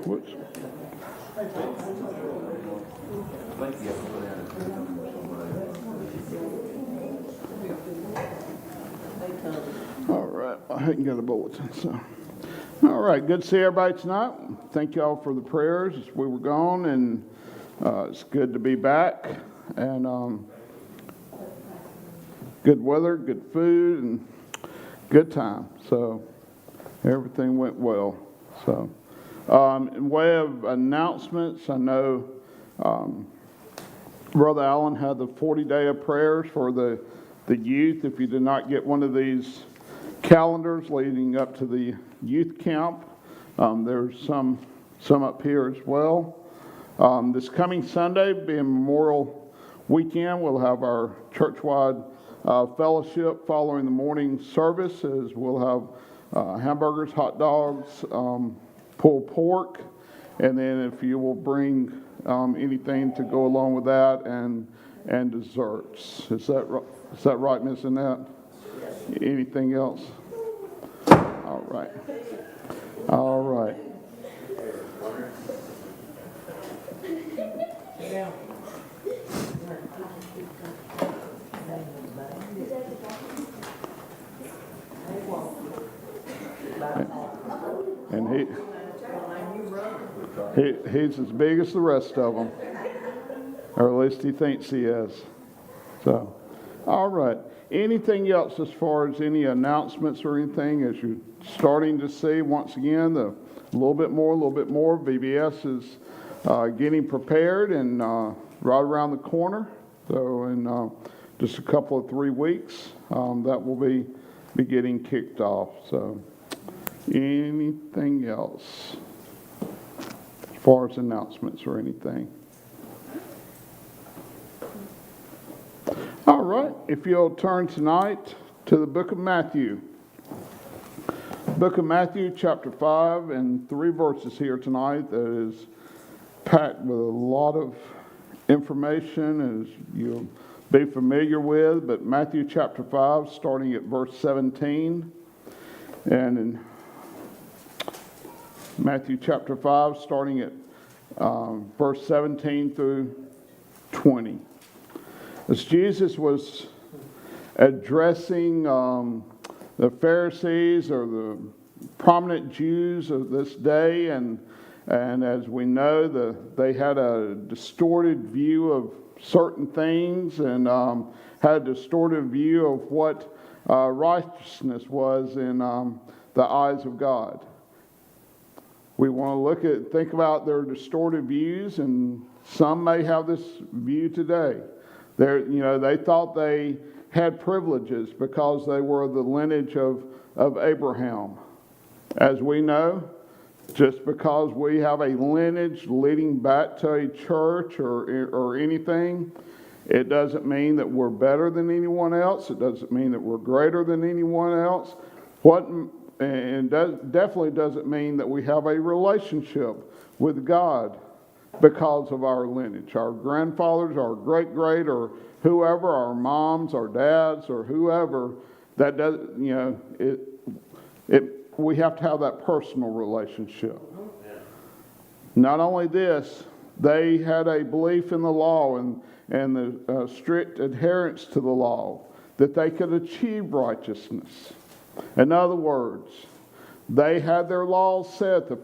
Whoops. All right, I hadn't got a bulletin, so. All right, good to see everybody tonight. Thank you all for the prayers as we were gone, and it's good to be back. And good weather, good food, and good time. So everything went well. So in way of announcements, I know Brother Allen had the 40-day of prayers for the youth. If you did not get one of these calendars leading up to the youth camp, there's some up here as well. This coming Sunday, being Memorial Weekend, we'll have our church-wide fellowship following the morning service, as we'll have hamburgers, hot dogs, pulled pork, and then if you will bring anything to go along with that, and desserts. Is that right, Miss Annette? Anything else? All right. All right. And he's as big as the rest of them, or at least he thinks he is. So, all right. Anything else as far as any announcements or anything as you're starting to see once again a little bit more. VBS is getting prepared and right around the corner. So in just a couple of 3 weeks, that will be getting kicked off. So anything else as far as announcements or anything? All right, if you'll turn tonight to the book of Matthew. Book of Matthew, chapter 5, and 3 verses here tonight that is packed with a lot of information, as you'll be familiar with. But Matthew chapter 5, starting at verse 17, and in Matthew chapter 5, starting at verse 17 through 20. As Jesus was addressing the Pharisees, or the prominent Jews of this day, and as we know, they had a distorted view of certain things, and had a distorted view of what righteousness was in the eyes of God. We want to think about their distorted views, and some may have this view today. They thought they had privileges because they were the lineage of Abraham. As we know, just because we have a lineage leading back to a church or anything, it doesn't mean that we're better than anyone else. It doesn't mean that we're greater than anyone else. Definitely doesn't mean that we have a relationship with God because of our lineage. Our grandfathers, our great, or whoever, our moms, our dads, or whoever, that does, we have to have that personal relationship. Not only this, they had a belief in the law and the strict adherence to the law, that they could achieve righteousness. In other words, they had their laws set, the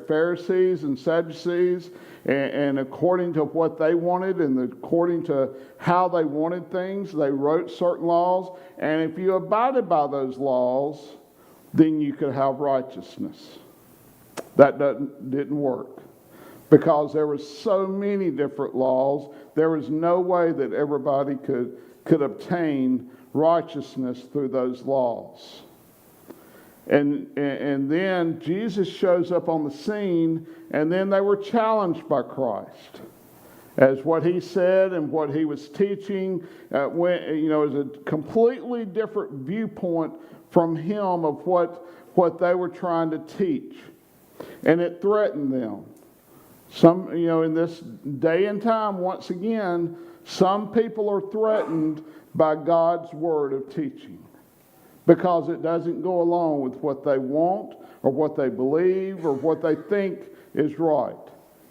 Pharisees and Sadducees, and according to what they wanted and according to how they wanted things, they wrote certain laws. And if you abided by those laws, then you could have righteousness. That didn't work. Because there were so many different laws, there was no way that everybody could obtain righteousness through those laws. And then Jesus shows up on the scene, and then they were challenged by Christ. As what he said and what he was teaching, is a completely different viewpoint from him of what they were trying to teach. And it threatened them. Some, in this day and time, once again, some people are threatened by God's word of teaching, because it doesn't go along with what they want or what they believe or what they think is right.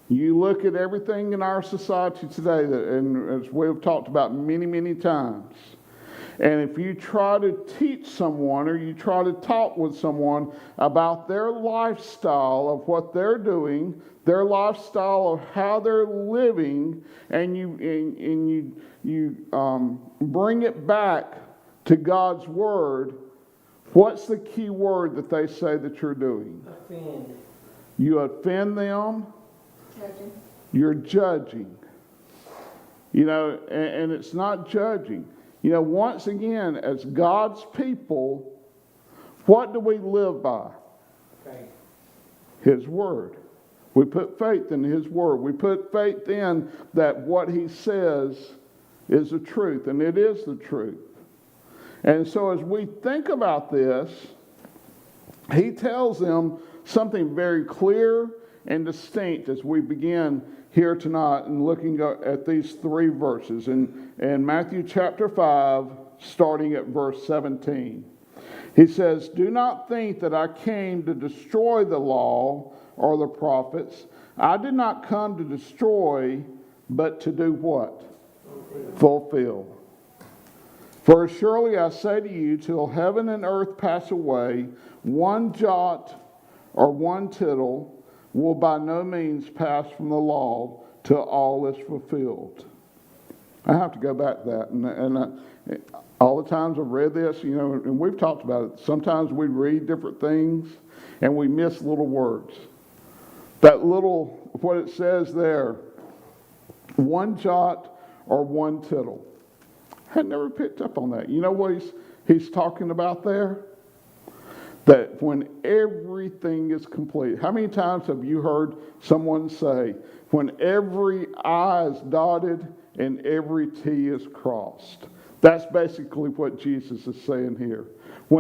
You look at everything in our society today, and as we've talked about many, many times, and if you try to teach someone or you try to talk with someone about their lifestyle of what they're doing, their lifestyle of how they're living, and you bring it back to God's Word, what's the key word that they say that you're doing? Offend. You offend them. Judging. You're judging. And it's not judging. Once again, as God's people, what do we live by? Faith. His Word. We put faith in His Word. We put faith in that what He says is the truth, and it is the truth. And so as we think about this, He tells them something very clear and distinct as we begin here tonight and looking at these 3 verses in Matthew chapter 5, starting at verse 17. He says, "Do not think that I came to destroy the law or the prophets. I did not come to destroy, but to do what? Fulfill. For surely I say to you, till heaven and earth pass away, one jot or one tittle will by no means pass from the law till all is fulfilled." I have to go back to that. And all the times I've read this, and we've talked about it, sometimes we read different things and we miss little words. That little, what it says there, one jot or one tittle. I had never picked up on that. You know what he's talking about there? That when everything is complete. How many times have you heard someone say, when every I is dotted and every T is crossed? That's basically what Jesus is saying here. When